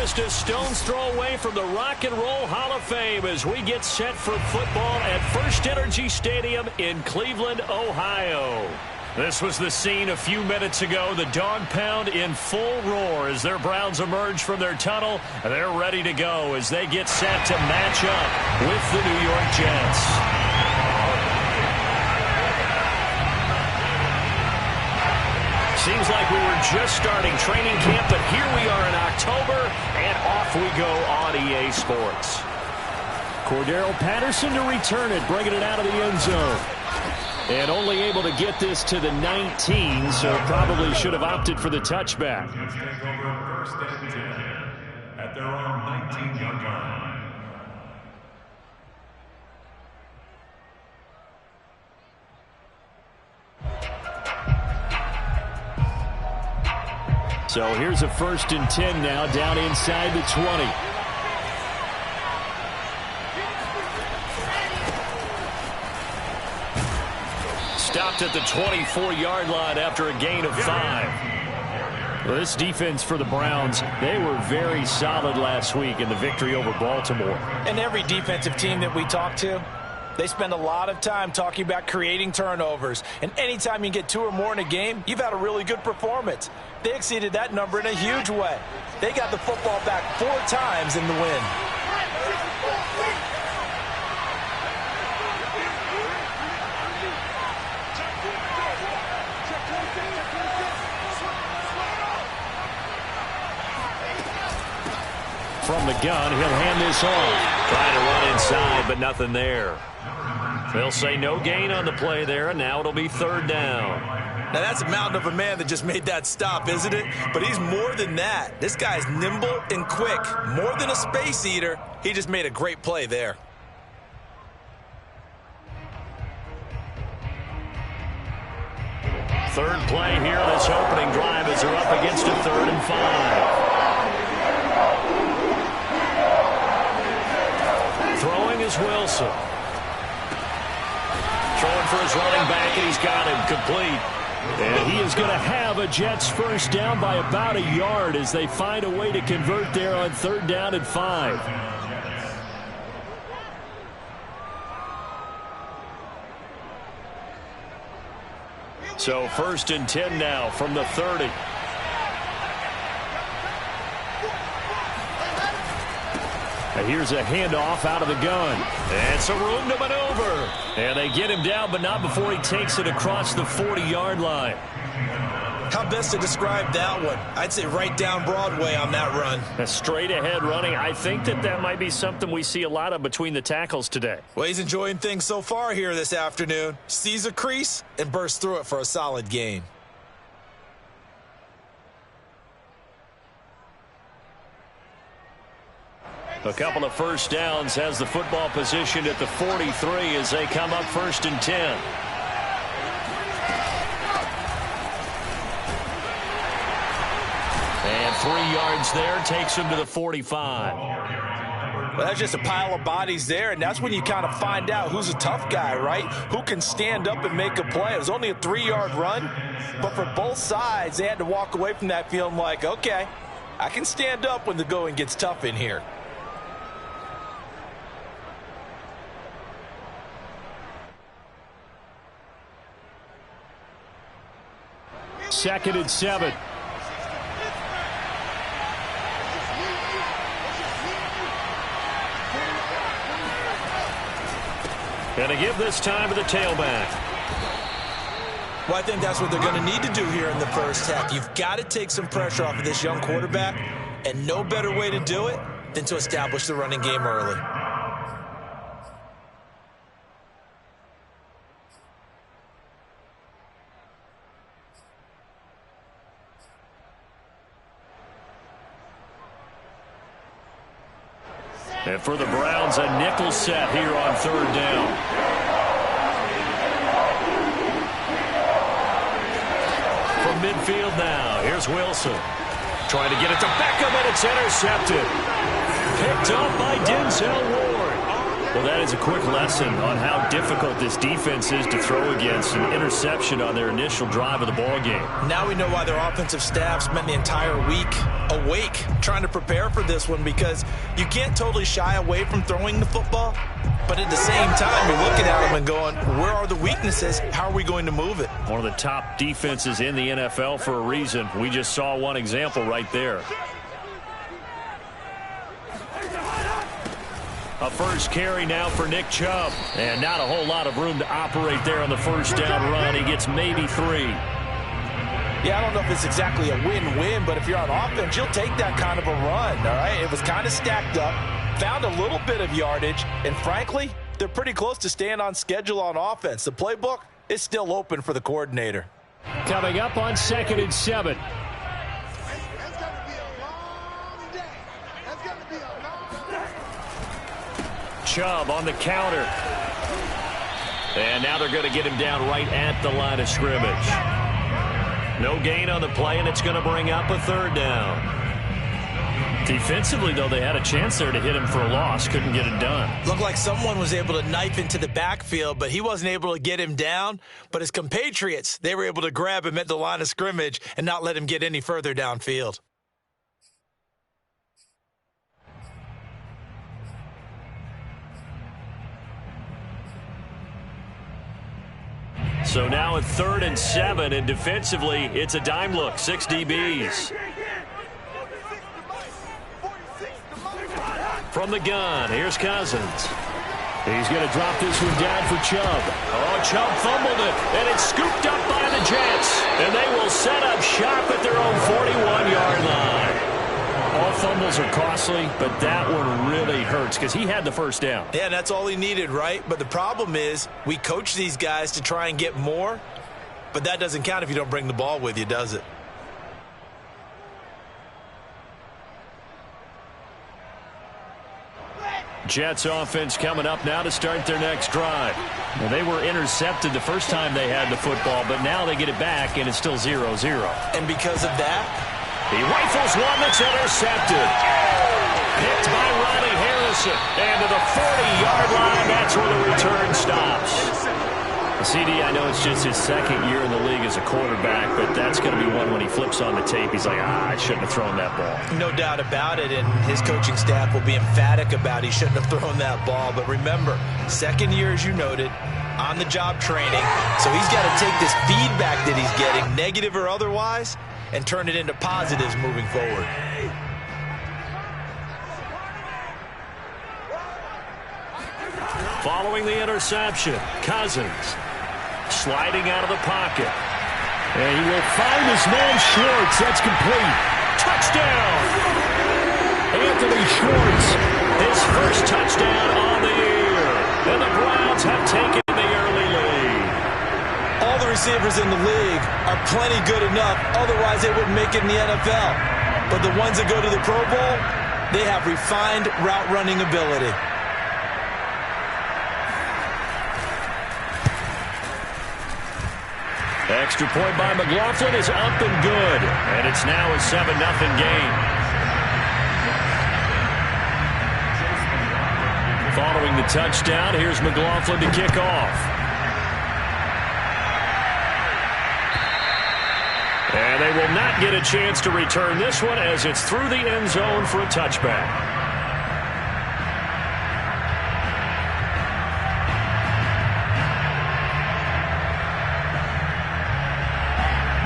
just a stone's throw away from the Rock and Roll Hall of Fame as we get set for football at First Energy Stadium in Cleveland, Ohio. This was the scene a few minutes ago. The dog pound in full roar as their Browns emerge from their tunnel. They're ready to go as they get set to match up with the New York Jets. Seems like we were just starting training camp, but here we are in October, and off we go on EA Sports. Cordero Patterson to return it, bringing it out of the end zone. And only able to get this to the 19, so probably should have opted for the touchback. Let's take over first and 10 at their own 19-yard line. So here's a first and 10 now, down inside the 20. Stopped at the 24-yard line after a gain of 5. Well, this defense for the Browns, they were very solid last week in the victory over Baltimore. And every defensive team that we talk to, they spend a lot of time talking about creating turnovers. And anytime you get 2 or more in a game, you've had a really good performance. They exceeded that number in a huge way. They got the football back 4 times in the win. From the gun, he'll hand this off. Trying to run inside, but nothing there. They'll say no gain on the play there, and now it'll be 3rd down. Now, that's a mountain of a man that just made that stop, isn't it? But he's more than that. This guy's nimble and quick. More than a space eater. He just made a great play there. Third play here, this opening drive as they're up against a 3rd and 5. Throwing is Wilson. Throwing for his running back, and he's got him complete. And he is going to have a Jets first down by about a yard as they find a way to convert there on 3rd down and 5. So 1st and 10 now from the 30. And here's a handoff out of the gun. And some room to maneuver. And they get him down, but not before he takes it across the 40-yard line. How best to describe that one? I'd say right down Broadway on that run. A straight-ahead running. I think that might be something we see a lot of between the tackles today. Well, he's enjoying things so far here this afternoon. Sees a crease and bursts through it for a solid gain. A couple of first downs, has the football positioned at the 43 as they come up 1st and 10. And 3 yards there, takes him to the 45. Well, that's just a pile of bodies there, and that's when you kind of find out who's a tough guy, right? Who can stand up and make a play. It was only a 3-yard run, but for both sides, they had to walk away from that feeling like, okay, I can stand up when the going gets tough in here. Second and 7. Gonna give this time to the tailback. Well, I think that's what they're going to need to do here in the first half. You've got to take some pressure off of this young quarterback, and no better way to do it than to establish the running game early. And for the Browns, a nickel set here on 3rd down. From midfield now, here's Wilson. Trying to get it to Beckham, and it's intercepted. Picked up by Denzel Ward. Well, that is a quick lesson on how difficult this defense is to throw against. An interception on their initial drive of the ball game. Now we know why their offensive staff spent the entire week awake trying to prepare for this one, because you can't totally shy away from throwing the football, but at the same time you're looking at them and going, where are the weaknesses? How are we going to move it? One of the top defenses in the NFL for a reason. We just saw one example right there. A first carry now for Nick Chubb. And not a whole lot of room to operate there on the first down run. He gets maybe 3. Yeah, I don't know if it's exactly a win-win, but if you're on offense, you'll take that kind of a run, all right? It was kind of stacked up, found a little bit of yardage, and frankly, they're pretty close to staying on schedule on offense. The playbook is still open for the coordinator. Coming up on 2nd and 7. Chubb on the counter. And now they're going to get him down right at the line of scrimmage. No gain on the play, and it's going to bring up a 3rd down. Defensively, though, they had a chance there to hit him for a loss. Couldn't get it done. Looked like someone was able to knife into the backfield, but he wasn't able to get him down. But his compatriots, they were able to grab him at the line of scrimmage and not let him get any further downfield. So now at 3rd and 7, and defensively, it's a dime look. 6 DBs. From the gun, here's Cousins. He's going to drop this one down for Chubb. Oh, Chubb fumbled it, and it's scooped up by the Jets. And they will set up shop at their own 41-yard line. All fumbles are costly, but that one really hurts because he had the first down. Yeah, that's all he needed, right? But the problem is we coach these guys to try and get more, but that doesn't count if you don't bring the ball with you, does it? Jets offense coming up now to start their next drive. Well, they were intercepted the first time they had the football, but now they get it back, and it's still 0-0. And because of that, he rifles one that's intercepted. Picked by Ronnie Harrison. And to the 40-yard line, that's where the return stops. CD, I know it's just his 2nd year in the league as a quarterback, but that's going to be one when he flips on the tape. He's like, I shouldn't have thrown that ball. No doubt about it, and his coaching staff will be emphatic about he shouldn't have thrown that ball. But remember, 2nd year, as you noted, on-the-job training. So he's got to take this feedback that he's getting, negative or otherwise, and turn it into positives moving forward. Following the interception, Cousins sliding out of the pocket. And he will find his man Schwartz. That's complete. Touchdown! Anthony Schwartz, his first touchdown on the year. And the Browns have taken the early lead. All the receivers in the league are plenty good enough, otherwise they wouldn't make it in the NFL. But the ones that go to the Pro Bowl, they have refined route running ability. Extra point by McLaughlin is up and good. And it's now a 7-0 game. Following the touchdown, here's McLaughlin to kick off. And they will not get a chance to return this one as it's through the end zone for a touchback.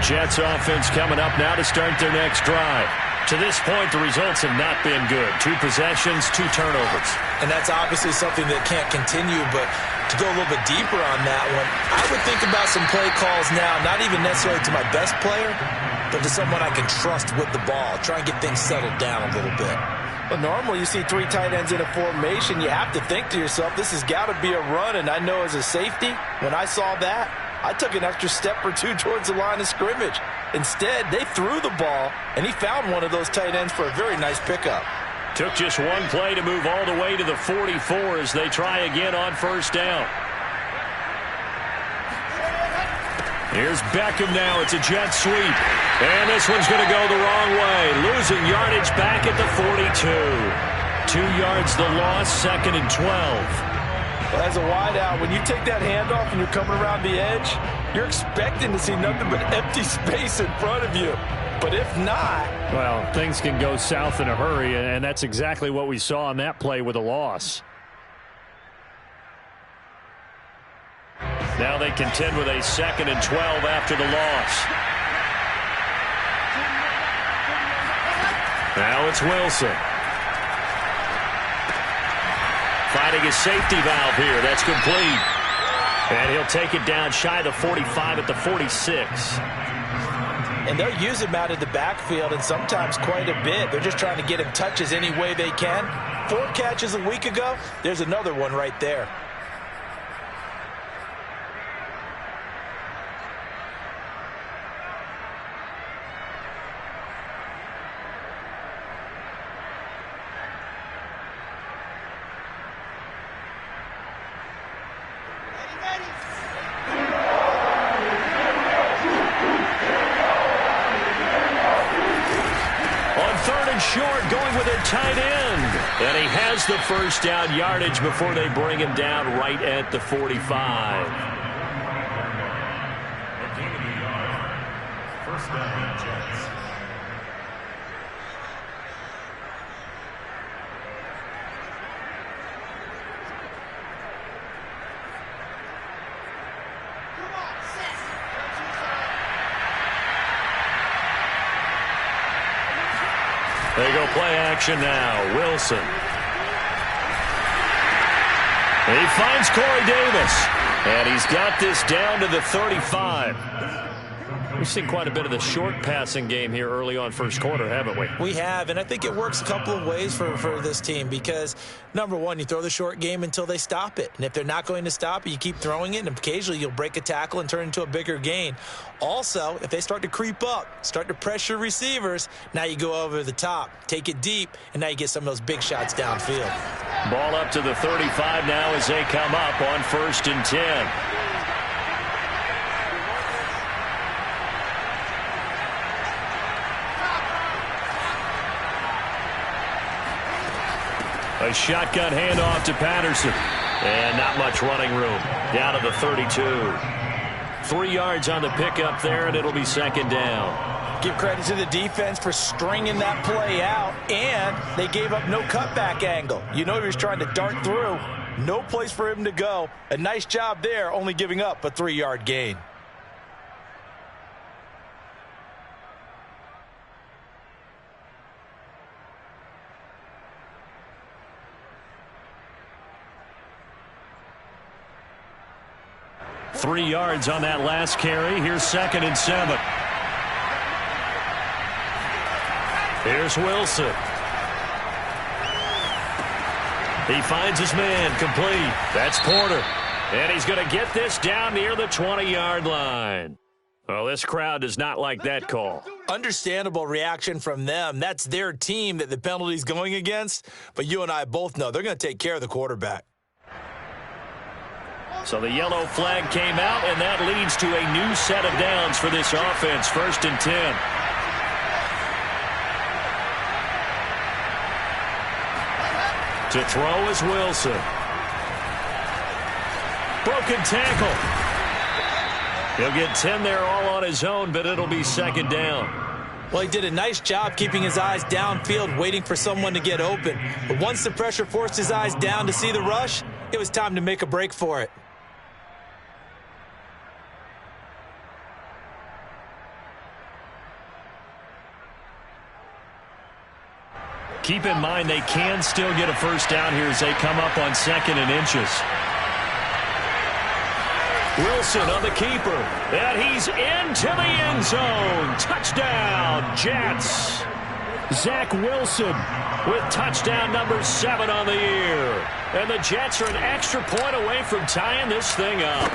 Jets offense coming up now to start their next drive. To this point, the results have not been good. 2 possessions, 2 turnovers. And that's obviously something that can't continue, but to go a little bit deeper on that one, I would think about some play calls now, not even necessarily to my best player, but to someone I can trust with the ball. Try and get things settled down a little bit. Well, normally you see 3 tight ends in a formation, you have to think to yourself, this has got to be a run, and I know as a safety, when I saw that, I took an extra step or 2 towards the line of scrimmage. Instead, they threw the ball, and he found one of those tight ends for a very nice pickup. Took just one play to move all the way to the 44 as they try again on first down. Here's Beckham now. It's a jet sweep. And this one's going to go the wrong way. Losing yardage back at the 42. 2 yards the loss, 2nd and 12. As a wideout, when you take that handoff and you're coming around the edge, you're expecting to see nothing but empty space in front of you. But if not... Well, things can go south in a hurry, and that's exactly what we saw on that play with a loss. Now they contend with a 2nd and 12 after the loss. Now it's Wilson. Finding his safety valve here. That's complete. And he'll take it down shy of the 45 at the 46. And they'll use him out of the backfield, and sometimes quite a bit. They're just trying to get him touches any way they can. 4 catches a week ago. There's another one right there. Short, going with a tight end. And he has the first down yardage before they bring him down right at the 45. First down, Jets. They go play action now. Wilson. He finds Corey Davis. And he's got this down to the 35. We've seen quite a bit of the short passing game here early on first quarter, haven't we? We have, and I think it works a couple of ways for this team because, number one, you throw the short game until they stop it. And if they're not going to stop it, you keep throwing it, and occasionally you'll break a tackle and turn into a bigger gain. Also, if they start to creep up, start to pressure receivers, now you go over the top, take it deep, and now you get some of those big shots downfield. Ball up to the 35 now as they come up on 1st and 10. A shotgun handoff to Patterson. And not much running room. Down to the 32. 3 yards on the pickup there, and it'll be 2nd down. Give credit to the defense for stringing that play out, and they gave up no cutback angle. You know he was trying to dart through. No place for him to go. A nice job there, only giving up a 3-yard gain. Three yards on that last carry. Here's 2nd and 7. Here's Wilson. He finds his man, complete. That's Porter. And he's going to get this down near the 20-yard line. Well, this crowd does not like that call. Understandable reaction from them. That's their team that the penalty's going against. But you and I both know they're going to take care of the quarterback. So the yellow flag came out, and that leads to a new set of downs for this offense. 1st and 10. To throw is Wilson. Broken tackle. He'll get 10 there all on his own, but it'll be 2nd down. Well, he did a nice job keeping his eyes downfield, waiting for someone to get open. But once the pressure forced his eyes down to see the rush, it was time to make a break for it. Keep in mind they can still get a first down here as they come up on 2nd and inches. Wilson on the keeper. And he's into the end zone. Touchdown, Jets. Zach Wilson with touchdown number 7 on the year. And the Jets are an extra point away from tying this thing up.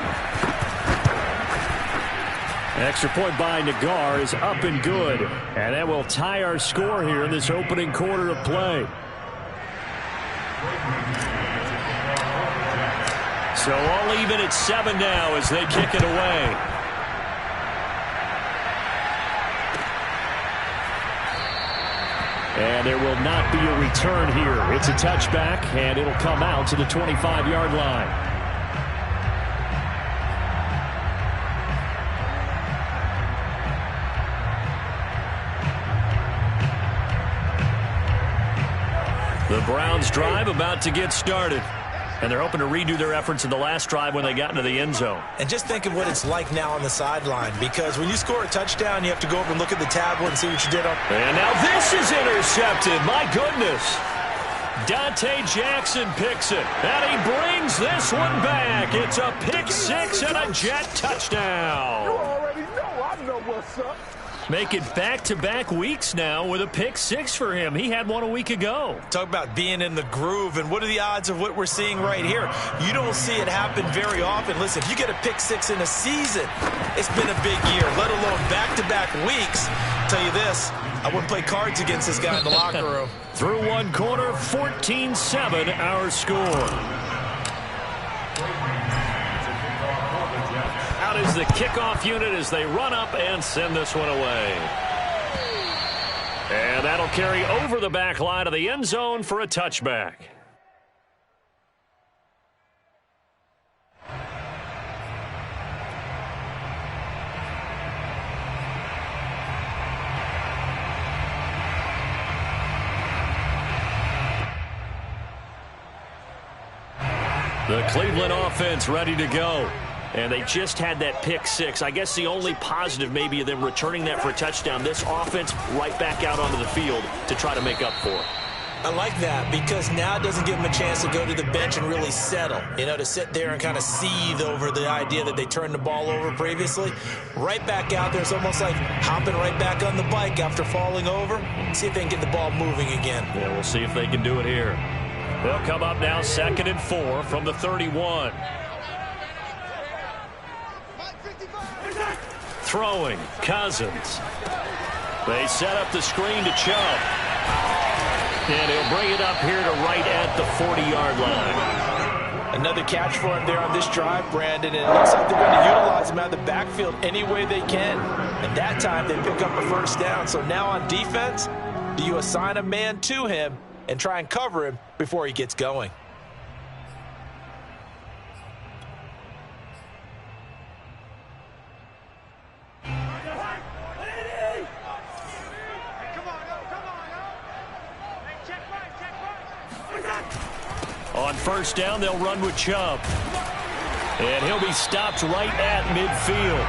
Extra point by Nagar is up and good. And that will tie our score here in this opening quarter of play. So all even at 7 now as they kick it away. And there will not be a return here. It's a touchback, and it'll come out to the 25-yard line. Browns drive about to get started. And they're hoping to redo their efforts in the last drive when they got into the end zone. And just think of what it's like now on the sideline, because when you score a touchdown, you have to go over and look at the tablet and see what you did on. And now this is intercepted. My goodness. Dante Jackson picks it. And he brings this one back. It's a pick six and a Jet touchdown. You already know. I know what's up. Make it back-to-back weeks now with a pick six for him. He had one a week ago. Talk about being in the groove, and what are the odds of what we're seeing right here? You don't see it happen very often. Listen, if you get a pick six in a season, it's been a big year, let alone back-to-back weeks. I'll tell you this, I wouldn't play cards against this guy in the locker room. Through one quarter, 14-7 our score. Out is the kickoff unit as they run up and send this one away. And that'll carry over the back line of the end zone for a touchback. The Cleveland offense ready to go. And they just had that pick six. I guess the only positive maybe of them returning that for a touchdown. This offense right back out onto the field to try to make up for it. I like that because now it doesn't give them a chance to go to the bench and really settle. You know, to sit there and kind of seethe over the idea that they turned the ball over previously. Right back out there. It's almost like hopping right back on the bike after falling over. See if they can get the ball moving again. Yeah, we'll see if they can do it here. They'll come up now 2nd and 4 from the 31. Throwing, Cousins. They set up the screen to Chubb. And he'll bring it up here to right at the 40-yard line. Another catch for him there on this drive, Brandon, and it looks like they're going to utilize him out of the backfield any way they can. And that time they pick up a first down. So now on defense, do you assign a man to him and try and cover him before he gets going? On first down, they'll run with Chubb. And he'll be stopped right at midfield.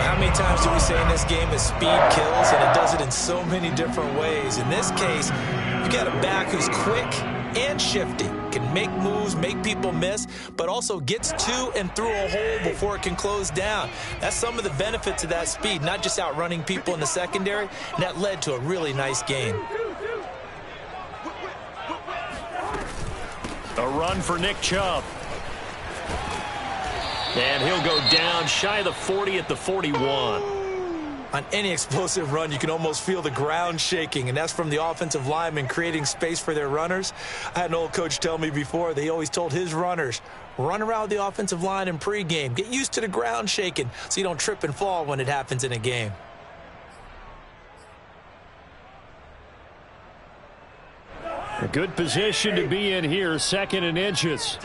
How many times do we say in this game that speed kills, and it does it in so many different ways? In this case, you got a back who's quick and shifty, can make moves, make people miss, but also gets to and through a hole before it can close down. That's some of the benefits of that speed, not just outrunning people in the secondary, and that led to a really nice game. A run for Nick Chubb. And he'll go down shy of the 40 at the 41. On any explosive run, you can almost feel the ground shaking, and that's from the offensive linemen creating space for their runners. I had an old coach tell me before, they always told his runners, run around the offensive line in pregame. Get used to the ground shaking so you don't trip and fall when it happens in a game. A good position to be in here, 2nd and inches.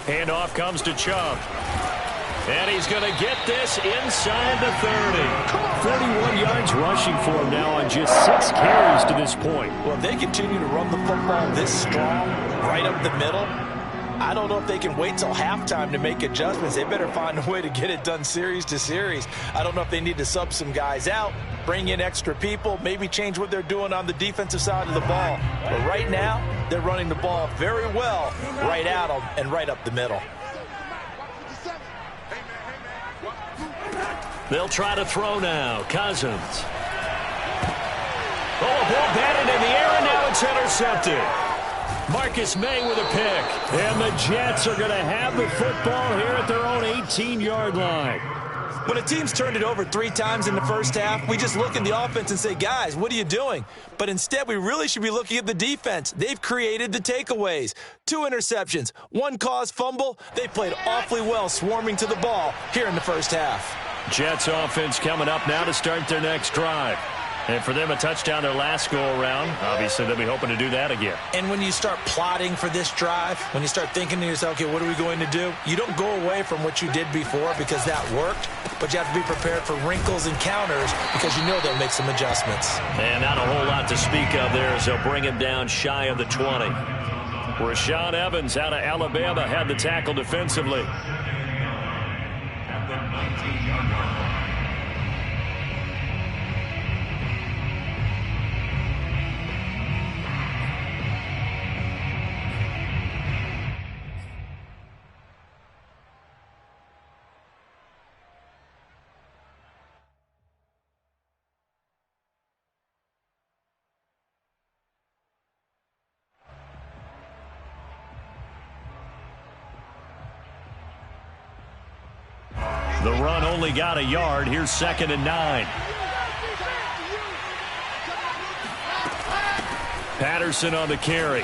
Handoff comes to Chubb. And he's going to get this inside the 30. 41 yards rushing for him now on just 6 carries to this point. Well, if they continue to run the football this strong, right up the middle, I don't know if they can wait till halftime to make adjustments. They better find a way to get it done series to series. I don't know if they need to sub some guys out, bring in extra people, maybe change what they're doing on the defensive side of the ball. But right now, they're running the ball very well right at them and right up the middle. They'll try to throw now. Cousins. Oh, ball batted in the air, and now it's intercepted. Marcus May with a pick. And the Jets are going to have the football here at their own 18-yard line. When a team's turned it over 3 times in the first half, we just look at the offense and say, guys, what are you doing? But instead, we really should be looking at the defense. They've created the takeaways. 2 interceptions, 1 caused fumble. They played awfully well swarming to the ball here in the first half. Jets offense coming up now to start their next drive. And for them, a touchdown their last go-around. Obviously, they'll be hoping to do that again. And when you start plotting for this drive, when you start thinking to yourself, okay, what are we going to do? You don't go away from what you did before because that worked, but you have to be prepared for wrinkles and counters because you know they'll make some adjustments. And not a whole lot to speak of there as they'll bring him down shy of the 20. Rashaan Evans out of Alabama had the tackle defensively. At the 19-yard line. The run only got a yard. Here's 2nd and 9. Patterson on the carry.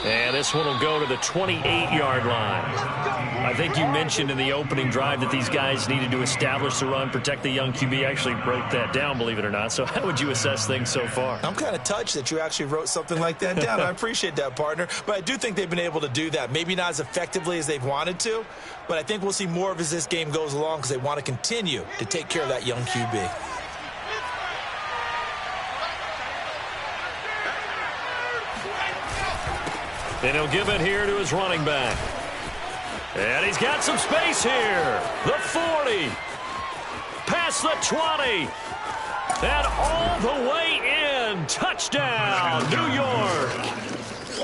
And this one will go to the 28-yard line. I think you mentioned in the opening drive that these guys needed to establish the run, protect the young QB. Actually wrote that down, believe it or not. So how would you assess things so far? I'm kind of touched that you actually wrote something like that down. I appreciate that, partner. But I do think they've been able to do that. Maybe not as effectively as they've wanted to, but I think we'll see more of as this game goes along because they want to continue to take care of that young QB. And he'll give it here to his running back. And he's got some space here. The 40. Past the 20. And all the way in. Touchdown, New York.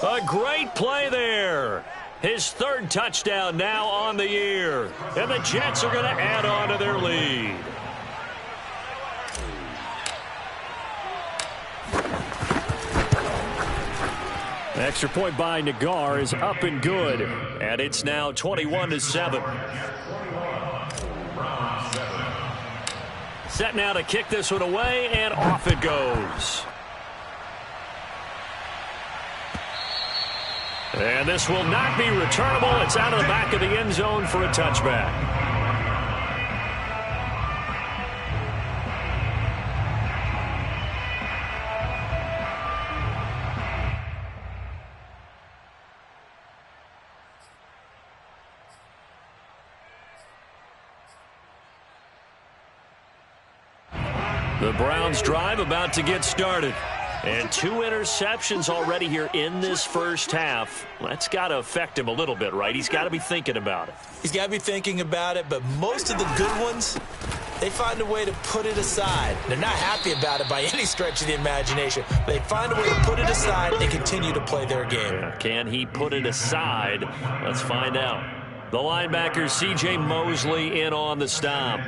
A great play there. His 3rd touchdown now on the year. And the Jets are going to add on to their lead. Extra point by Nagar is up and good. And it's now 21-7. Set now to kick this one away, and off it goes. And this will not be returnable. It's out of the back of the end zone for a touchback. The Browns drive about to get started. And 2 interceptions already here in this first half. That's got to affect him a little bit, right? He's got to be thinking about it. He's got to be thinking about it, but most of the good ones, they find a way to put it aside. They're not happy about it by any stretch of the imagination. They find a way to put it aside and continue to play their game. Can he put it aside? Let's find out. The linebacker, C.J. Mosley, in on the stop.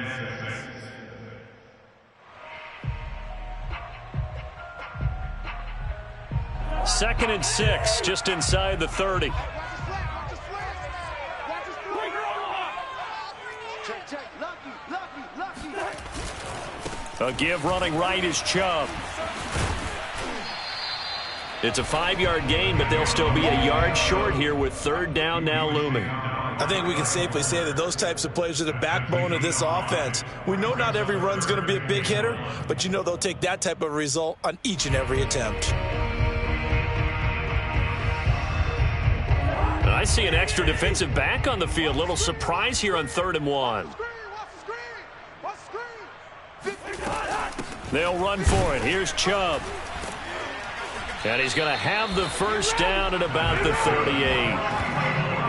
Second and 6, just inside the 30. A give running right is Chubb. It's a 5-yard gain, but they'll still be a yard short here with 3rd down now looming. I think we can safely say that those types of plays are the backbone of this offense. We know not every run's going to be a big hitter, but you know they'll take that type of result on each and every attempt. I see an extra defensive back on the field. Little surprise here on 3rd and 1. They'll run for it. Here's Chubb. And he's going to have the first down at about the 38.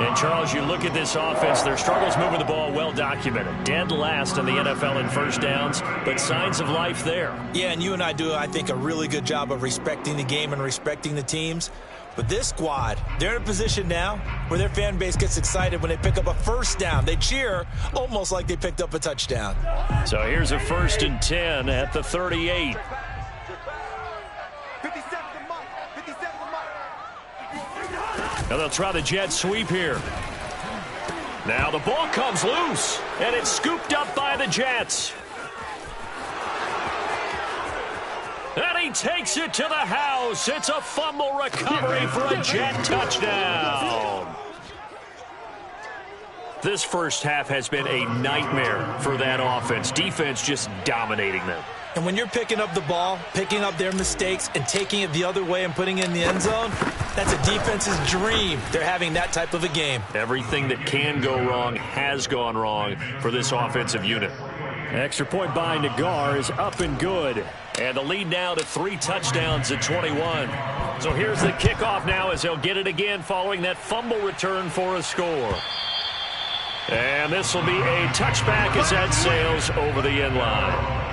And, Charles, you look at this offense, their struggles moving the ball well documented. Dead last in the NFL in first downs, but signs of life there. Yeah, and you and I do, I think, a really good job of respecting the game and respecting the teams. But this squad, they're in a position now where their fan base gets excited when they pick up a first down. They cheer almost like they picked up a touchdown. So here's a 1st and 10 at the 38. Now they'll try the jet sweep here. Now the ball comes loose, and it's scooped up by the Jets. And he takes it to the house. It's a fumble recovery for a Jet touchdown. This first half has been a nightmare for that offense. Defense just dominating them. And when you're picking up the ball, picking up their mistakes, and taking it the other way and putting it in the end zone, that's a defense's dream. They're having that type of a game. Everything that can go wrong has gone wrong for this offensive unit. Extra point by Nagar is up and good. And the lead now to 3 touchdowns at 21. So here's the kickoff now as they'll get it again following that fumble return for a score. And this will be a touchback as that sails over the end line.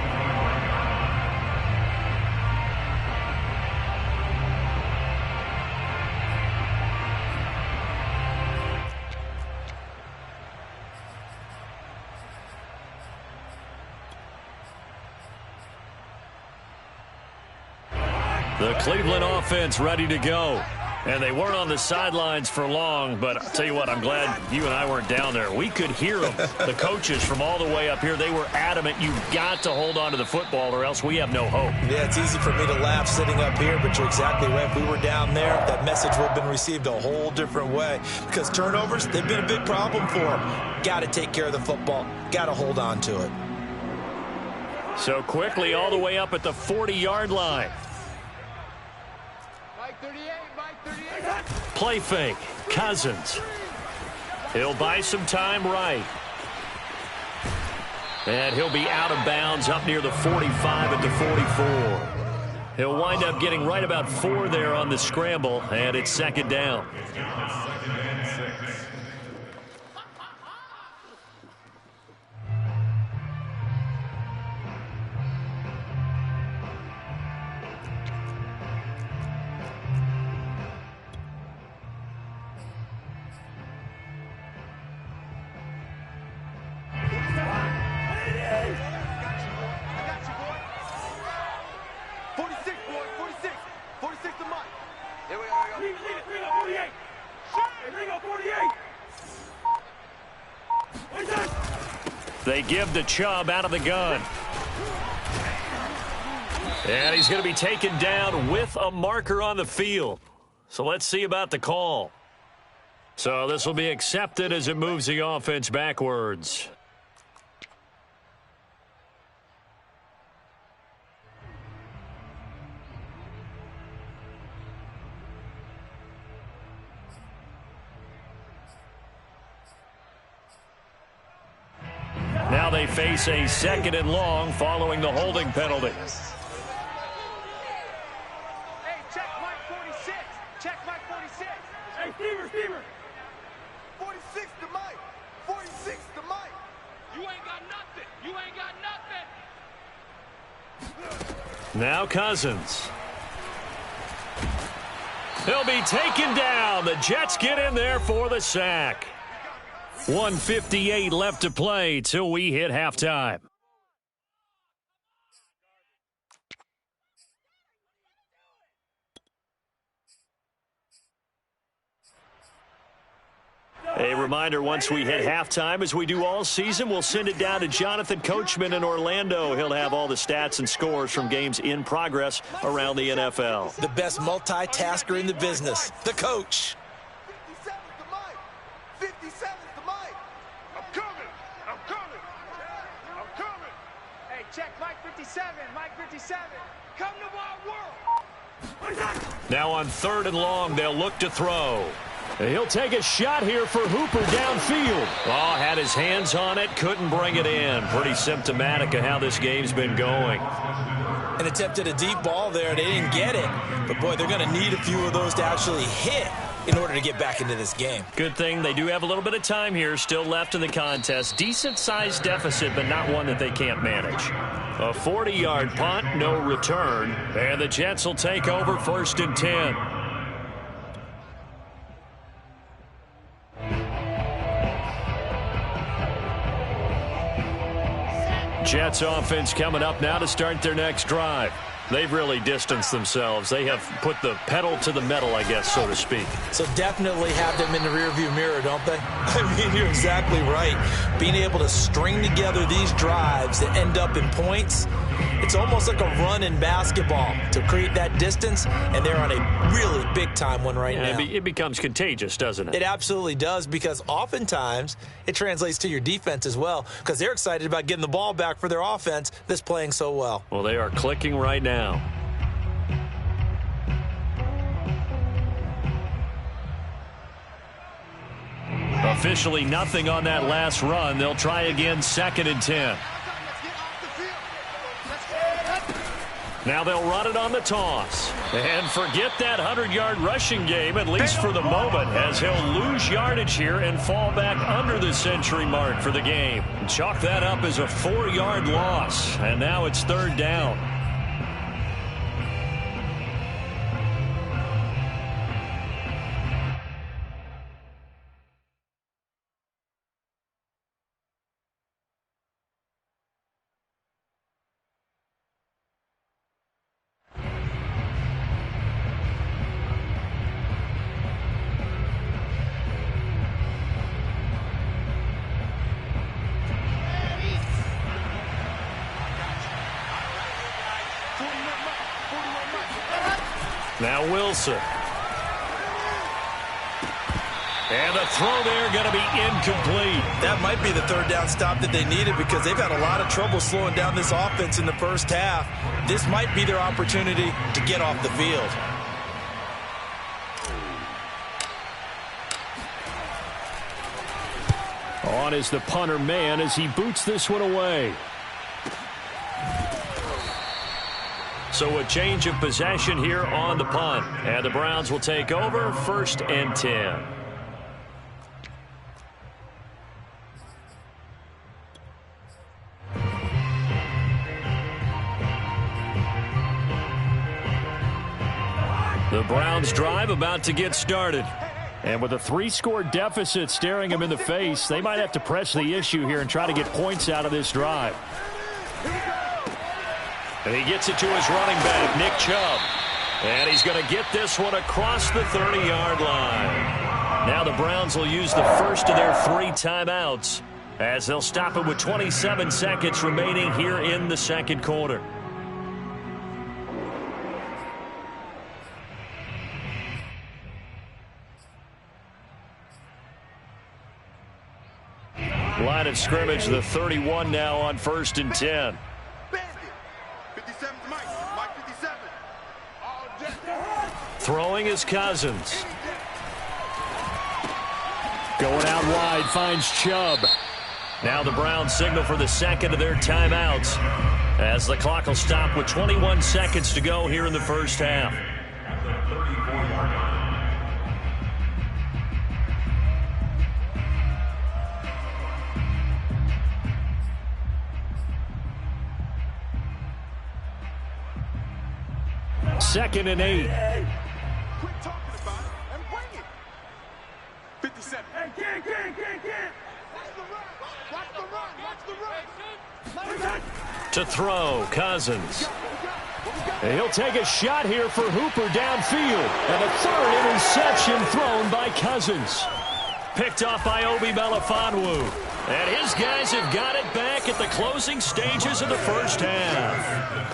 The Cleveland offense ready to go. And they weren't on the sidelines for long, but I'll tell you what, I'm glad you and I weren't down there. We could hear them, the coaches from all the way up here. They were adamant, you've got to hold on to the football or else we have no hope. Yeah, it's easy for me to laugh sitting up here, but you're exactly right. If we were down there, that message would have been received a whole different way. Because turnovers, they've been a big problem for them. Got to take care of the football. Got to hold on to it. So quickly all the way up at the 40-yard line. Play fake. Cousins. He'll buy some time right. And he'll be out of bounds up near the 45 at the 44. He'll wind up getting right about 4 there on the scramble, and it's second down. They give the Chubb out of the gun. And he's going to be taken down with a marker on the field. So let's see about the call. So this will be accepted as it moves the offense backwards. Now they face a 2nd and long following the holding penalty. Hey, check Mike 46. Check Mike 46. Hey, Steamer. 46 to Mike. 46 to Mike. You ain't got nothing. You ain't got nothing. Now Cousins. He'll be taken down. The Jets get in there for the sack. 1:58 left to play till we hit halftime. A reminder, once we hit halftime, as we do all season, we'll send it down to Jonathan Coachman in Orlando. He'll have all the stats and scores from games in progress around the NFL. The best multitasker in the business, the coach. 57 to Mike. 57 to Mike. I'm coming. Hey, check Mike 57. Mike 57. Come to my world. Now on 3rd and long, they'll look to throw. He'll take a shot here for Hooper downfield. Oh, had his hands on it, couldn't bring it in. Pretty symptomatic of how this game's been going. An attempt at a deep ball there. They didn't get it. But, boy, they're going to need a few of those to actually hit in order to get back into this game. Good thing they do have a little bit of time here still left in the contest. Decent-sized deficit, but not one that they can't manage. A 40-yard punt, no return. And the Jets will take over 1st and 10. Jets offense coming up now to start their next drive. They've really distanced themselves. They have put the pedal to the metal, I guess, so to speak. So definitely have them in the rearview mirror, don't they? I mean, you're exactly right. Being able to string together these drives that end up in points, it's almost like a run in basketball to create that distance, and they're on a really big-time one right now. It becomes contagious, doesn't it? It absolutely does, because oftentimes it translates to your defense as well, because they're excited about getting the ball back for their offense that's playing so well. Well, they are clicking right now. Officially nothing on that last run. They'll try again, 2nd and 10. Now they'll run it on the toss. And forget that 100-yard rushing game, at least for the moment, as he'll lose yardage here and fall back under the century mark for the game. Chalk that up as a 4-yard loss, and now it's 3rd down. Now Wilson. And the throw there going to be incomplete. That might be the 3rd down stop that they needed, because they've had a lot of trouble slowing down this offense in the first half. This might be their opportunity to get off the field. On is the punter man as he boots this one away. So a change of possession here on the punt. And the Browns will take over, 1st and 10. The Browns drive about to get started. And with a 3-score deficit staring them in the face, they might have to press the issue here and try to get points out of this drive. And he gets it to his running back, Nick Chubb. And he's going to get this one across the 30-yard line. Now the Browns will use the first of their 3 timeouts as they'll stop it with 27 seconds remaining here in the 2nd quarter. Line of scrimmage, the 31 now on 1st and 10. Throwing is Cousins. Going out wide, finds Chubb. Now the Browns signal for the 2nd of their timeouts as the clock will stop with 21 seconds to go here in the first half. Second and 8. Quit talking about it and bring it. 57. Hey, get. Watch the run. To throw, Cousins. And he'll take a shot here for Hooper downfield. And a 3rd interception thrown by Cousins. Picked off by Obi Melifonwu. And his guys have got it back at the closing stages of the first half.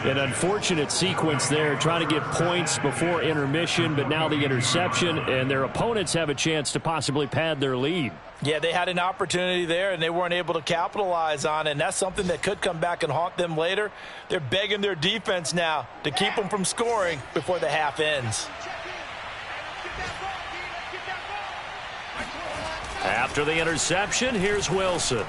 An unfortunate sequence there, trying to get points before intermission, but now the interception, and their opponents have a chance to possibly pad their lead. Yeah, they had an opportunity there, and they weren't able to capitalize on it, and that's something that could come back and haunt them later. They're begging their defense now to keep them from scoring before the half ends. After the interception, here's Wilson.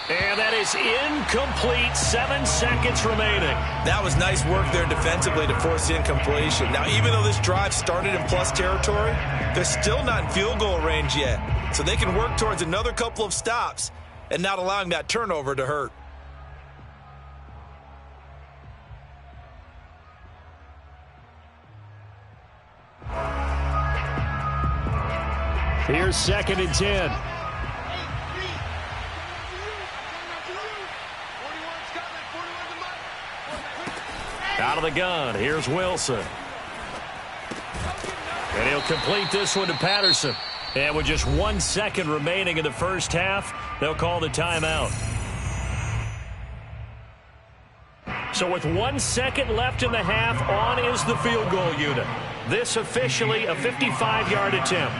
And that is incomplete. 7 seconds remaining. That was nice work there defensively to force the incompletion. Now, even though this drive started in plus territory, they're still not in field goal range yet. So they can work towards another couple of stops and not allowing that turnover to hurt. Here's 2nd and 10. Out of the gun, here's Wilson. And he'll complete this one to Patterson. And with just 1 second remaining in the first half, they'll call the timeout. So with 1 second left in the half, on is the field goal unit. This officially a 55-yard attempt.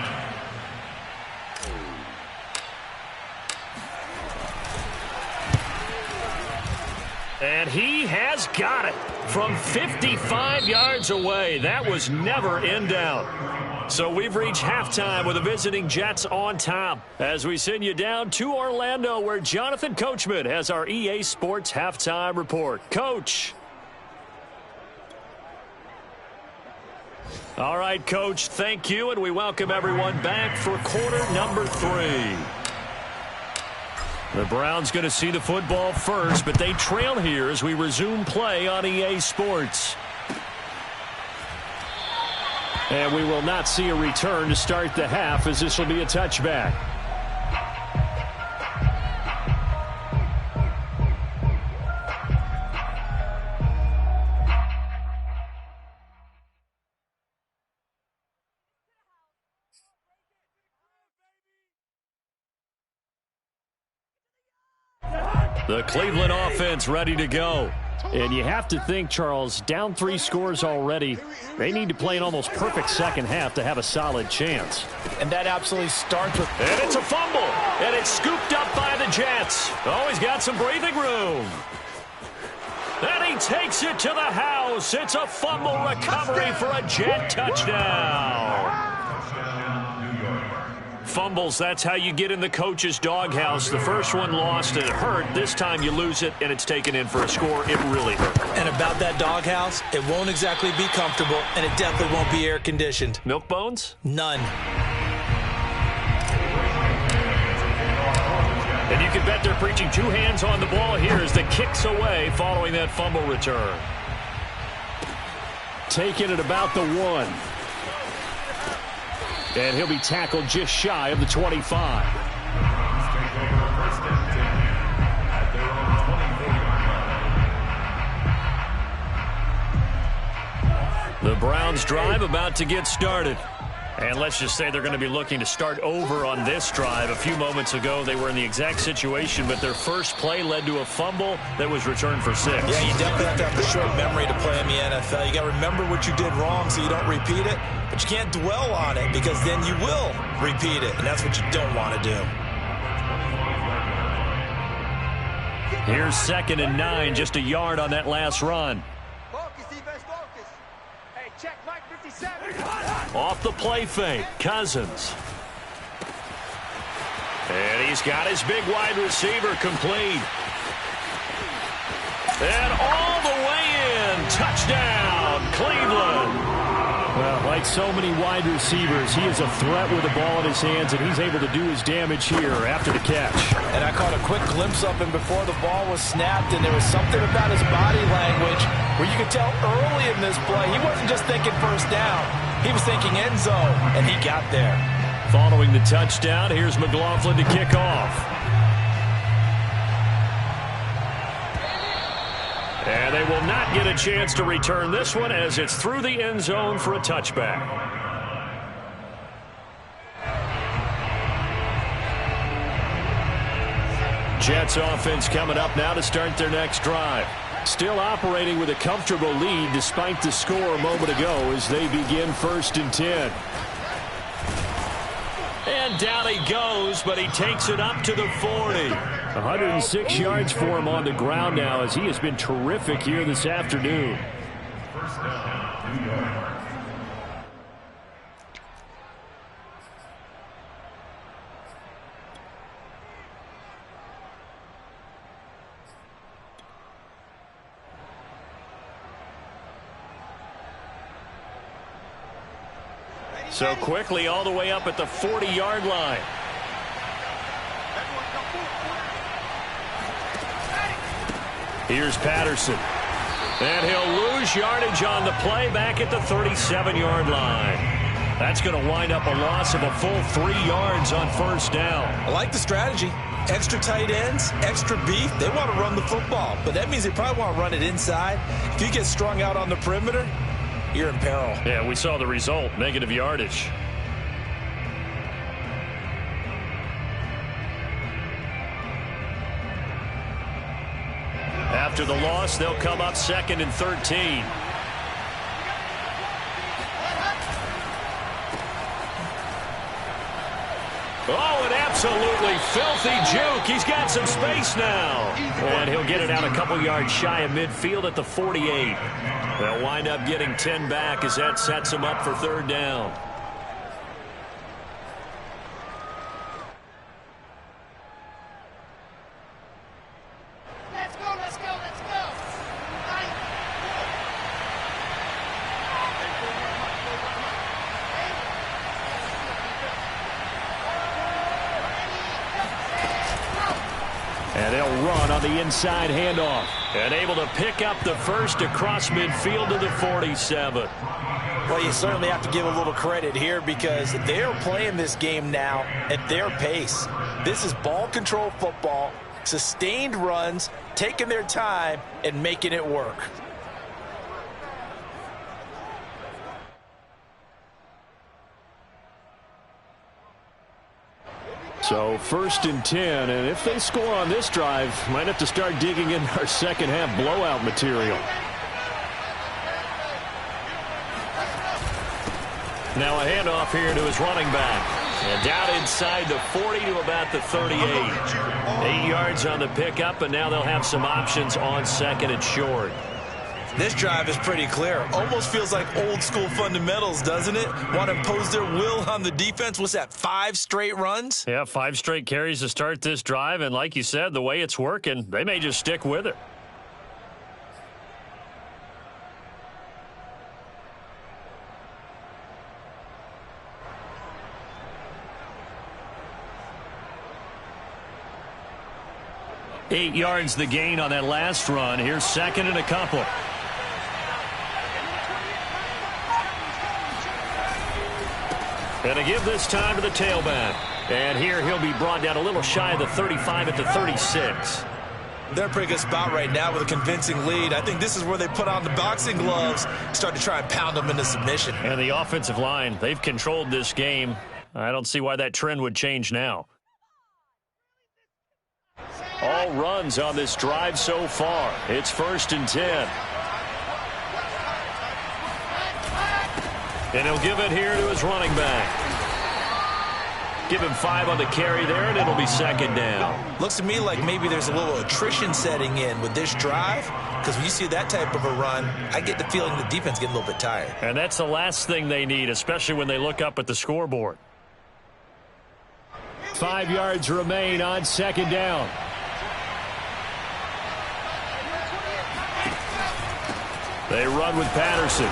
And he has got it from 55 yards away. That was never in doubt. So we've reached halftime with the visiting Jets on top as we send you down to Orlando where Jonathan Coachman has our EA Sports halftime report. Coach. All right, Coach, thank you, and we welcome everyone back for quarter number 3. The Browns going to see the football first, but they trail here as we resume play on EA Sports. And we will not see a return to start the half as this will be a touchback. The Cleveland offense ready to go. And you have to think, Charles, down 3 scores already. They need to play an almost perfect second half to have a solid chance. And that absolutely starts with... And it's a fumble. And it's scooped up by the Jets. Oh, he's got some breathing room. And he takes it to the house. It's a fumble recovery for a Jet touchdown. Fumbles, that's how you get in the coach's doghouse. The first one lost and it hurt. This time you lose it and it's taken in for a score. It really hurt. And about that doghouse, it won't exactly be comfortable, and it definitely won't be air-conditioned. Milk bones? None. And you can bet they're preaching 2 hands on the ball here as the kick's away following that fumble return. Taking it about the 1. And he'll be tackled just shy of the 25. The Browns drive about to get started. And let's just say they're going to be looking to start over on this drive. A few moments ago, they were in the exact situation, but their first play led to a fumble that was returned for 6. Yeah, you definitely have to have a short memory to play in the NFL. You got to remember what you did wrong so you don't repeat it, but you can't dwell on it because then you will repeat it, and that's what you don't want to do. Here's 2nd and 9, just a yard on that last run. Focus, defense, focus. Hey, check Mike 57. Off the play fake, Cousins. And he's got his big wide receiver complete. And all the way in. Touchdown, Cleveland. Well, like so many wide receivers, he is a threat with the ball in his hands, and he's able to do his damage here after the catch. And I caught a quick glimpse of him before the ball was snapped, and there was something about his body language where you could tell early in this play he wasn't just thinking first down. He was thinking end zone, and he got there. Following the touchdown, here's McLaughlin to kick off. And they will not get a chance to return this one as it's through the end zone for a touchback. Jets offense coming up now to start their next drive. Still operating with a comfortable lead despite the score a moment ago as they begin 1st and 10. And down he goes, but he takes it up to the 40. 106 yards for him on the ground now as he has been terrific here this afternoon. First down, New York. So quickly all the way up at the 40-yard line. Here's Patterson. And he'll lose yardage on the play back at the 37-yard line. That's going to wind up a loss of a full 3 yards on 1st down. I like the strategy. extra tight ends, extra beef. They want to run the football, but that means they probably want to run it inside. If you get strung out on the perimeter, you're in peril. Yeah, we saw the result, negative yardage. After the loss, they'll come up 2nd and 13. Oh, an absolutely filthy juke. He's got some space now. And he'll get it out a couple yards shy of midfield at the 48. They'll wind up getting 10 back as that sets them up for 3rd down. And they'll run on the inside handoff. And able to pick up the first across midfield to the 47. Well, you certainly have to give a little credit here because they're playing this game now at their pace. This is ball control football, sustained runs, taking their time, and making it work. So 1st and 10, and if they score on this drive, might have to start digging in our second half blowout material. Now a handoff here to his running back. And down inside the 40 to about the 38. 8 yards on the pickup, and now they'll have some options on 2nd and short. This drive is pretty clear. Almost feels like old school fundamentals, doesn't it? Want to impose their will on the defense. What's that, 5 straight runs? Yeah, 5 straight carries to start this drive. And like you said, the way it's working, they may just stick with it. Eight yards the gain on that last run. Here's 2nd and a couple. And to give this time to the tailback. And here he'll be brought down a little shy of the 35 at the 36. They're in a pretty good spot right now with a convincing lead. I think this is where they put on the boxing gloves, start to try and pound them into submission. And the offensive line, they've controlled this game. I don't see why that trend would change now. All runs on this drive so far. It's 1st and 10. And he'll give it here to his running back. Give him 5 on the carry there, and it'll be 2nd down. Looks to me like maybe there's a little attrition setting in with this drive, because when you see that type of a run, I get the feeling the defense getting a little bit tired. And that's the last thing they need, especially when they look up at the scoreboard. 5 yards remain on 2nd down. They run with Patterson.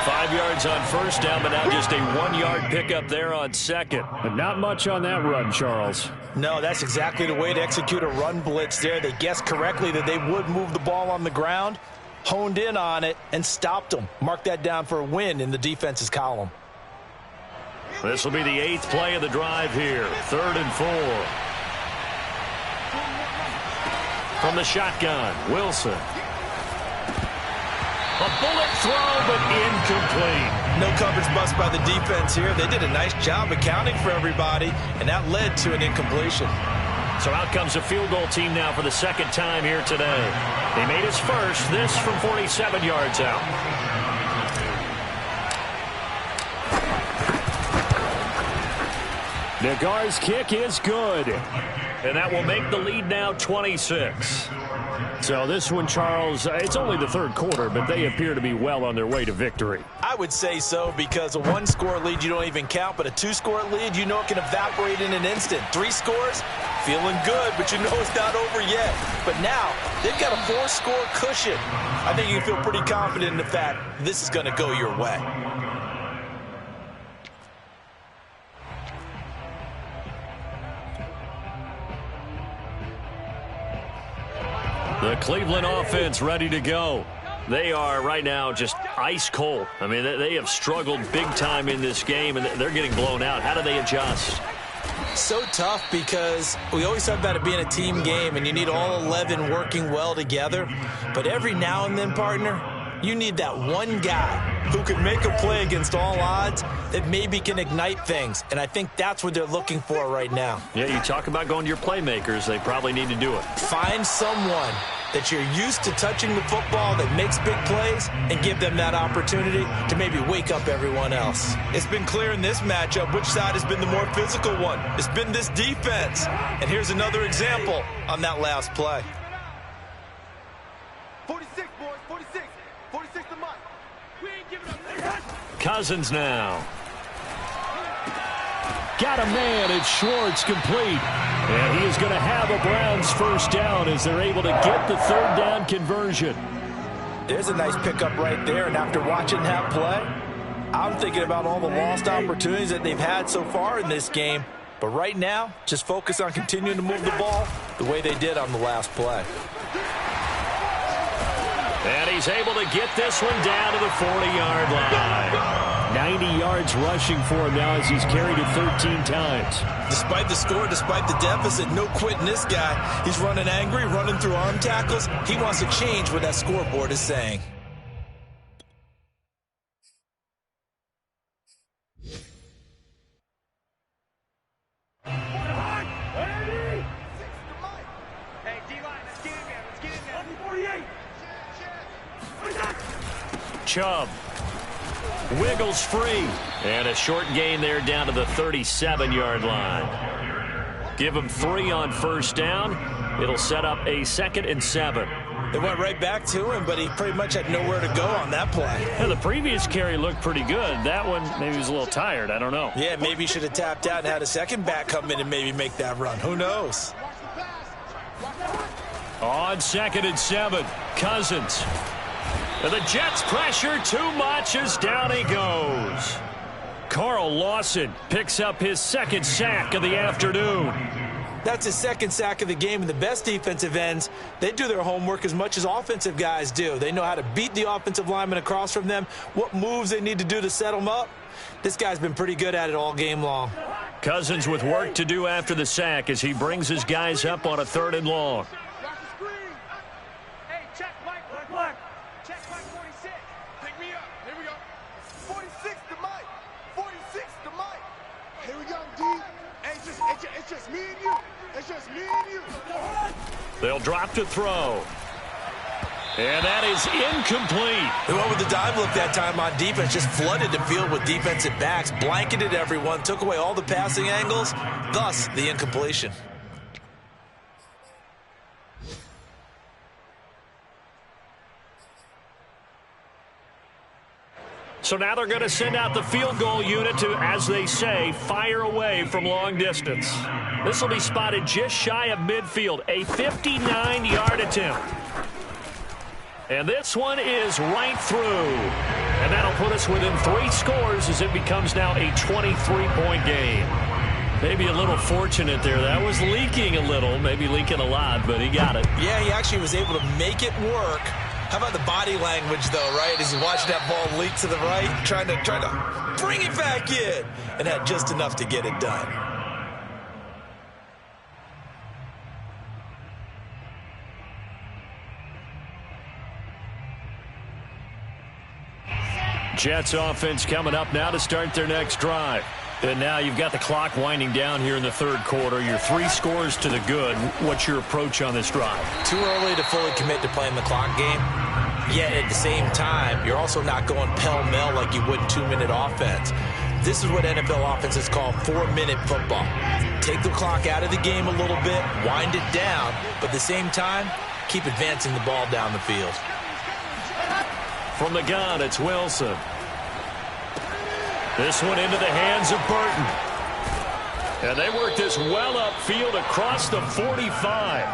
5 yards on 1st down, but now just a 1-yard pickup there on 2nd. But not much on that run, Charles. No, that's exactly the way to execute a run blitz there. They guessed correctly that they would move the ball on the ground, honed in on it, and stopped them. Mark that down for a win in the defense's column. This will be the 8th play of the drive here. 3rd and 4. From the shotgun, Wilson. A bullet throw, but incomplete. No coverage bust by the defense here. They did a nice job accounting for everybody, and that led to an incompletion. So out comes a field goal team now for the 2nd time here today. They made his first, this from 47 yards out. Nagar's kick is good. And that will make the lead now 26. So this one, Charles, it's only the 3rd quarter, but they appear to be well on their way to victory. I would say so, because a 1-score lead you don't even count, but a 2-score lead you know it can evaporate in an instant. 3 scores, feeling good, but you know it's not over yet. But now they've got a 4-score cushion. I think you can feel pretty confident in the fact this is going to go your way. The Cleveland offense ready to go. They are right now just ice cold. I mean, they have struggled big time in this game, and they're getting blown out. How do they adjust? So tough because we always talk about it being a team game and you need all 11 working well together. But every now and then, partner, you need that one guy who can make a play against all odds that maybe can ignite things. And I think that's what they're looking for right now. Yeah, you talk about going to your playmakers. They probably need to do it. Find someone that you're used to touching the football that makes big plays and give them that opportunity to maybe wake up everyone else. It's been clear in this matchup which side has been the more physical one. It's been this defense. And here's another example on that last play. 46, boys, 46. 46 to Mike. We ain't giving up. Cousins now. Got a man. It's Schwartz, complete. And he is going to have a Browns first down as they're able to get the third down conversion. There's a nice pickup right there, and after watching that play, I'm thinking about all the lost opportunities that they've had so far in this game. But right now, just focus on continuing to move the ball the way they did on the last play. And he's able to get this one down to the 40-yard line. 90 yards rushing for him now as he's carried it 13 times. Despite the score, despite the deficit, no quitting this guy. He's running angry, running through arm tackles. He wants to change what that scoreboard is saying. Hey, D-line, let's get in there. Let's get in there. 48. Chubb wiggles free. And a short gain there down to the 37-yard line. Give him 3 on first down. It'll set up a 2nd and 7. They went right back to him, but he pretty much had nowhere to go on that play. Yeah, the previous carry looked pretty good. That one, maybe he was a little tired. I don't know. Yeah, maybe he should have tapped out and had a second back come in and maybe make that run. Who knows? On 2nd and 7, Cousins. And the Jets pressure too much as down he goes. Carl Lawson picks up his 2nd sack of the afternoon. That's his 2nd sack of the game, and the best defensive ends, they do their homework as much as offensive guys do. They know how to beat the offensive lineman across from them, what moves they need to do to set them up. This guy's been pretty good at it all game long. Cousins with work to do after the sack as he brings his guys up on a 3rd and long. Hey, check Mike. Black. Check Mike 46. Pick me up. Here we go. 46 to Mike. 46 to Mike. Here we go, D. Hey, it's just me and you. It's just me and you. They'll drop to throw. And that is incomplete. They went with the dime look that time on defense, just flooded the field with defensive backs, blanketed everyone, took away all the passing angles, thus the incompletion. So now they're going to send out the field goal unit to, as they say, fire away from long distance. This will be spotted just shy of midfield, a 59-yard attempt. And this one is right through. And that'll put us within 3 scores as it becomes now a 23-point game. Maybe a little fortunate there. That was leaking a little, maybe leaking a lot, but he got it. Yeah, he actually was able to make it work. How about the body language, though, right? As he's watching that ball leak to the right, trying to bring it back in, and had just enough to get it done. Jets offense coming up now to start their next drive. And now you've got the clock winding down here in the 3rd quarter. You're 3 scores to the good. What's your approach on this drive? Too early to fully commit to playing the clock game. Yet at the same time, you're also not going pell-mell like you would in 2-minute offense. This is what NFL offenses call 4-minute football. Take the clock out of the game a little bit, wind it down, but at the same time, keep advancing the ball down the field. From the gun, it's Wilson. This one into the hands of Burton. And they work this well upfield across the 45.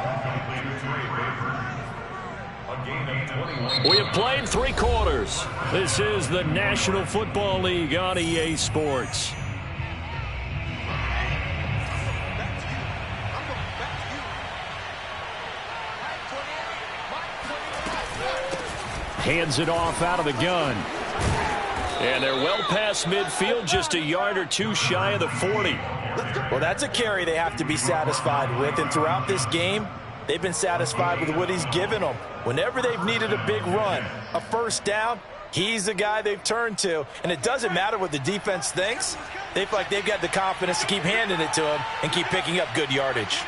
We have played 3 quarters. This is the National Football League on EA Sports. Hands it off out of the gun. And they're well past midfield, just a yard or 2 shy of the 40. Well, that's a carry they have to be satisfied with, and throughout this game, they've been satisfied with what he's given them. Whenever they've needed a big run, a first down, he's the guy they've turned to. And it doesn't matter what the defense thinks. They feel like they've got the confidence to keep handing it to him and keep picking up good yardage.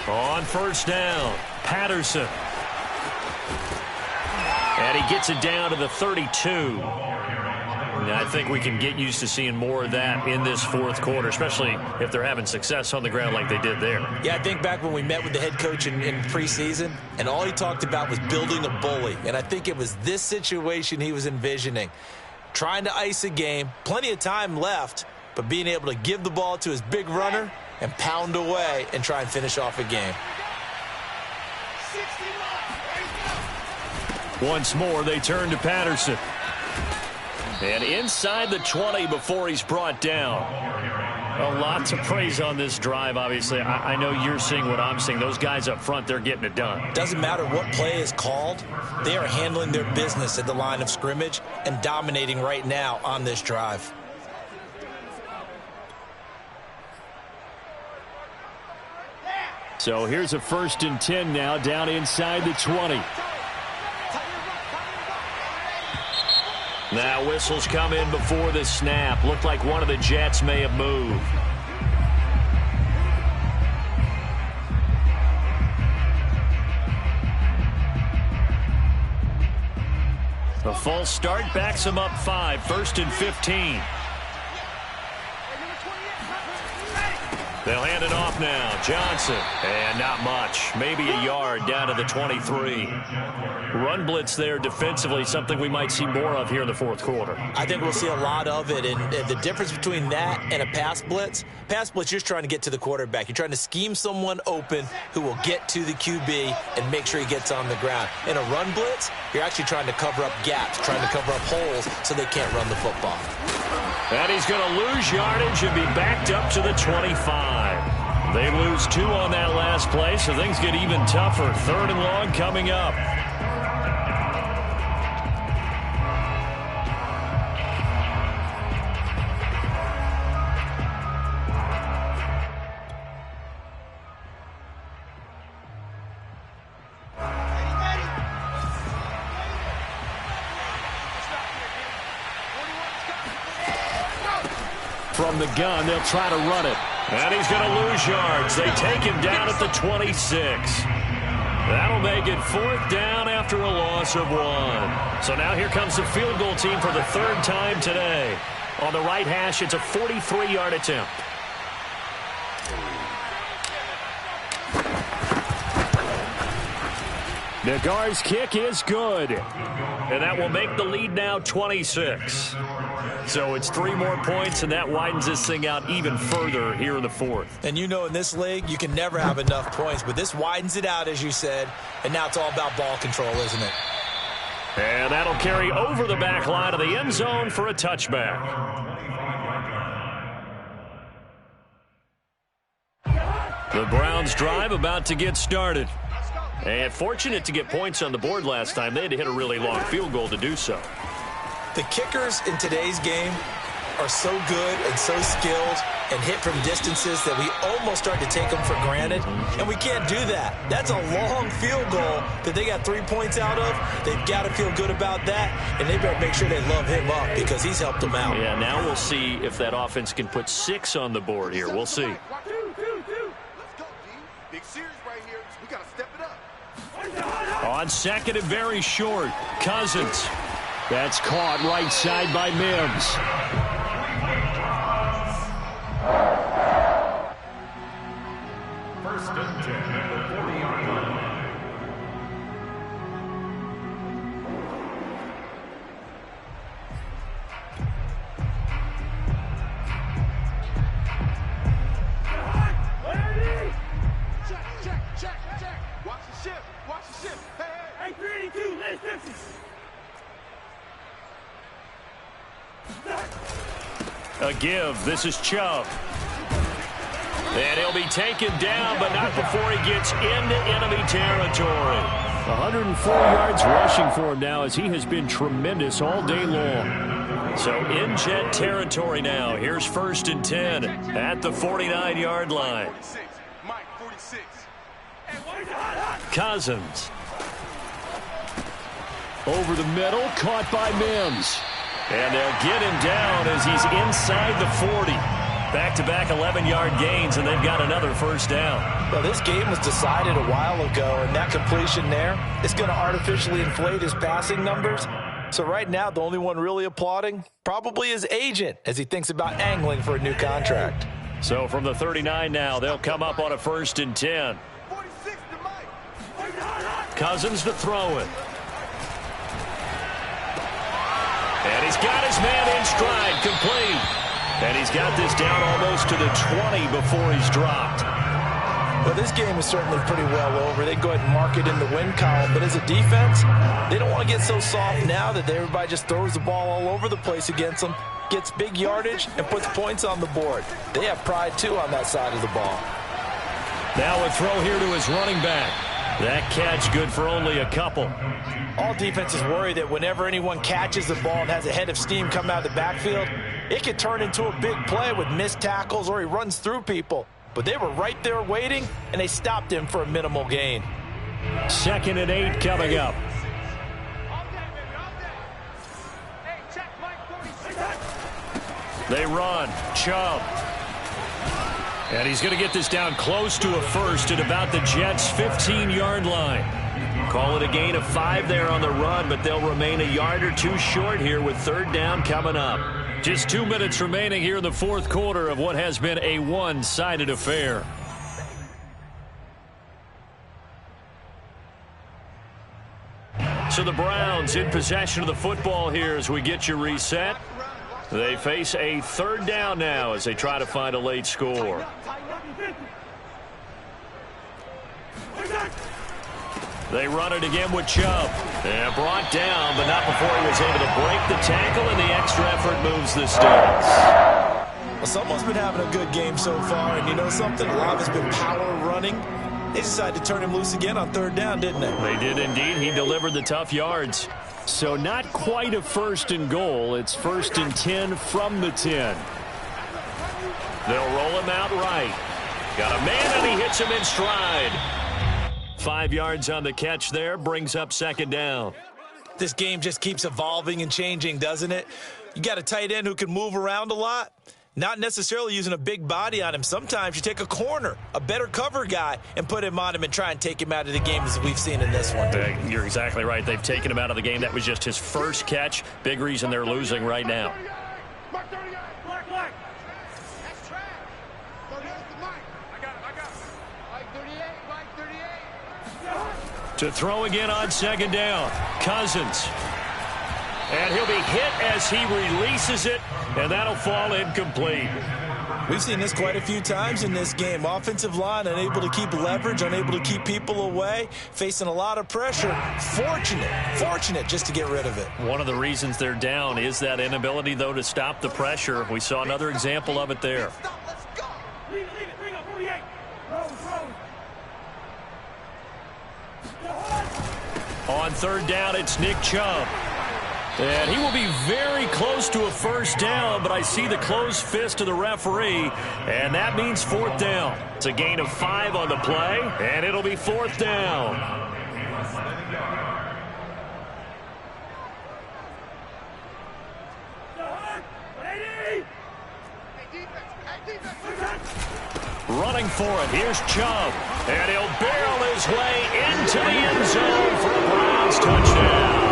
On first down, Patterson. And he gets it down to the 32. I think we can get used to seeing more of that in this fourth quarter, especially if they're having success on the ground like they did there. Yeah, I think back when we met with the head coach in preseason, and all he talked about was building a bully. And I think it was this situation he was envisioning. Trying to ice a game, plenty of time left, but being able to give the ball to his big runner and pound away and try and finish off a game. Once more, they turn to Patterson. And inside the 20 before he's brought down. A lot to praise on this drive, obviously. I know you're seeing what I'm seeing. Those guys up front, they're getting it done. Doesn't matter what play is called. They are handling their business at the line of scrimmage and dominating right now on this drive. So here's a 1st and 10 now, down inside the 20. Now whistles come in before the snap. Looked like one of the Jets may have moved. The false start backs him up 5. 1st and 15. They'll hand it off now. Johnson. And not much. Maybe a yard down to the 23. Run blitz there defensively, something we might see more of here in the fourth quarter. I think we'll see a lot of it. And the difference between that and a pass blitz, you're just trying to get to the quarterback. You're trying to scheme someone open who will get to the QB and make sure he gets on the ground. In a run blitz, you're actually trying to cover up gaps, trying to cover up holes so they can't run the football. And he's going to lose yardage and be backed up to the 25. They lose 2 on that last play, so things get even tougher. 3rd and long coming up. From the gun, they'll try to run it. And he's going to lose yards. They take him down at the 26. That'll make it 4th down after a loss of 1. So now here comes the field goal team for the 3rd time today. On the right hash, it's a 43-yard attempt. Nagar's kick is good. And that will make the lead now 26. So it's 3 more points, and that widens this thing out even further here in the 4th. And you know in this league, you can never have enough points, but this widens it out, as you said, and now it's all about ball control, isn't it? And that'll carry over the back line of the end zone for a touchback. The Browns drive about to get started. And fortunate to get points on the board last time. They had to hit a really long field goal to do so. The kickers in today's game are so good and so skilled and hit from distances that we almost start to take them for granted, and we can't do that. That's a long field goal that they got 3 points out of. They've got to feel good about that, and they better make sure they love him up because he's helped them out. Yeah, now we'll see if that offense can put 6 on the board here. We'll see. Let's go, D. Big series right here. We got to step it up. On 2nd and very short, Cousins. That's caught right side by Mims. First and 10 at the 40-yard line. Check. Watch the ship. Hey. 3-2, let's fix it. A give. This is Chubb. And he'll be taken down, but not before he gets into enemy territory. 104 yards rushing for him now as he has been tremendous all day long. So in Jet territory now. Here's 1st and 10 at the 49-yard line. Cousins. Over the middle, caught by Mims. And they'll get him down as he's inside the 40. Back-to-back 11-yard gains, and they've got another 1st down. Well, this game was decided a while ago, and that completion there is going to artificially inflate his passing numbers. So right now, the only one really applauding probably his agent as he thinks about angling for a new contract. So from the 39 now, they'll come up on a 1st and 10. Cousins to throw it. And he's got his man in stride, complete. And he's got this down almost to the 20 before he's dropped. Well, this game is certainly pretty well over. They go ahead and mark it in the win column. But as a defense, they don't want to get so soft now that everybody just throws the ball all over the place against them, gets big yardage, and puts points on the board. They have pride, too, on that side of the ball. Now a throw here to his running back. That catch good for only a couple. All defenses worry that whenever anyone catches the ball and has a head of steam come out of the backfield, it could turn into a big play with missed tackles or he runs through people. But they were right there waiting, and they stopped him for a minimal gain. 2nd and 8 coming up. They run. Chubb. And he's going to get this down close to a 1st at about the Jets' 15-yard line. Call it a gain of 5 there on the run, but they'll remain a yard or two short here with 3rd down coming up. Just 2 minutes remaining here in the 4th quarter of what has been a one-sided affair. So the Browns in possession of the football here as we get you reset. They face a 3rd down now as they try to find a late score. They run it again with Chubb. And brought down, but not before he was able to break the tackle, and the extra effort moves the sticks. Well, someone's been having a good game so far, and you know something? A lot has been power running. They decided to turn him loose again on 3rd down, didn't they? They did indeed. He delivered the tough yards. So not quite a 1st and goal. It's 1st and 10 from the 10. They'll roll him out right. Got a man, and he hits him in stride. 5 yards on the catch there, brings up 2nd down. This game just keeps evolving and changing, doesn't it? You got a tight end who can move around a lot, not necessarily using a big body on him. Sometimes you take a corner, a better cover guy, and put him on him and try and take him out of the game as we've seen in this one. You're exactly right. They've taken him out of the game. That was just his 1st catch. Big reason they're losing right now. To throw again on 2nd down. Cousins. And he'll be hit as he releases it, and that'll fall incomplete. We've seen this quite a few times in this game. Offensive line unable to keep leverage, unable to keep people away, facing a lot of pressure. Fortunate just to get rid of it. One of the reasons they're down is that inability, though, to stop the pressure. We saw another example of it there. On 3rd down, it's Nick Chubb. And he will be very close to a 1st down, but I see the closed fist of the referee, and that means 4th down. It's a gain of 5 on the play, and it'll be 4th down. Running for it, here's Chubb, and he'll barrel his way into the end zone for a Browns touchdown.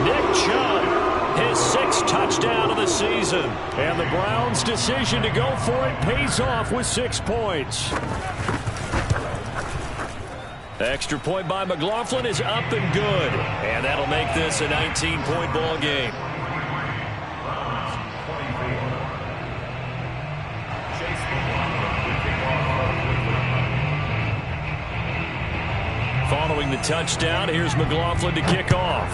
Nick Chubb, his 6th touchdown of the season, and the Browns' decision to go for it pays off with 6 points. Extra point by McLaughlin is up and good, and that'll make this a 19-point ball game. Following the touchdown, here's McLaughlin to kick off.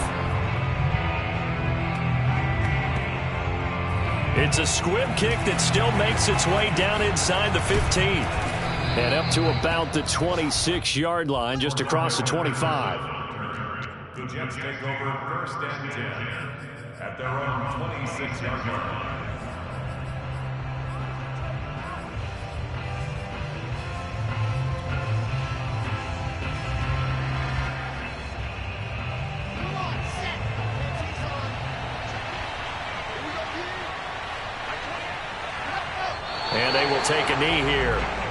It's a squib kick that still makes its way down inside the 15. And up to about the 26-yard line, just across the 25. The Jets take over 1st and 10 at their own 26-yard line. And they will take a knee here.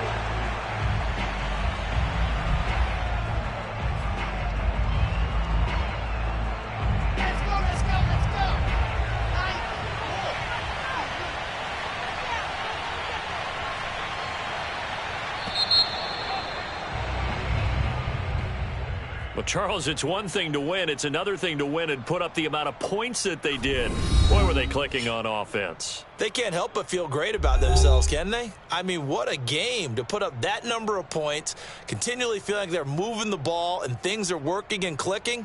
Well, Charles, it's one thing to win. It's another thing to win and put up the amount of points that they did. Boy, were they clicking on offense. They can't help but feel great about themselves, can they? I mean, what a game to put up that number of points, continually feeling like they're moving the ball and things are working and clicking.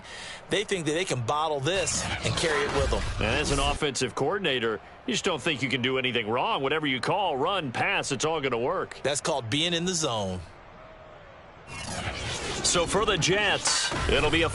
They think that they can bottle this and carry it with them. And as an offensive coordinator, you just don't think you can do anything wrong. Whatever you call, run, pass, it's all going to work. That's called being in the zone. So for the Jets, it'll be a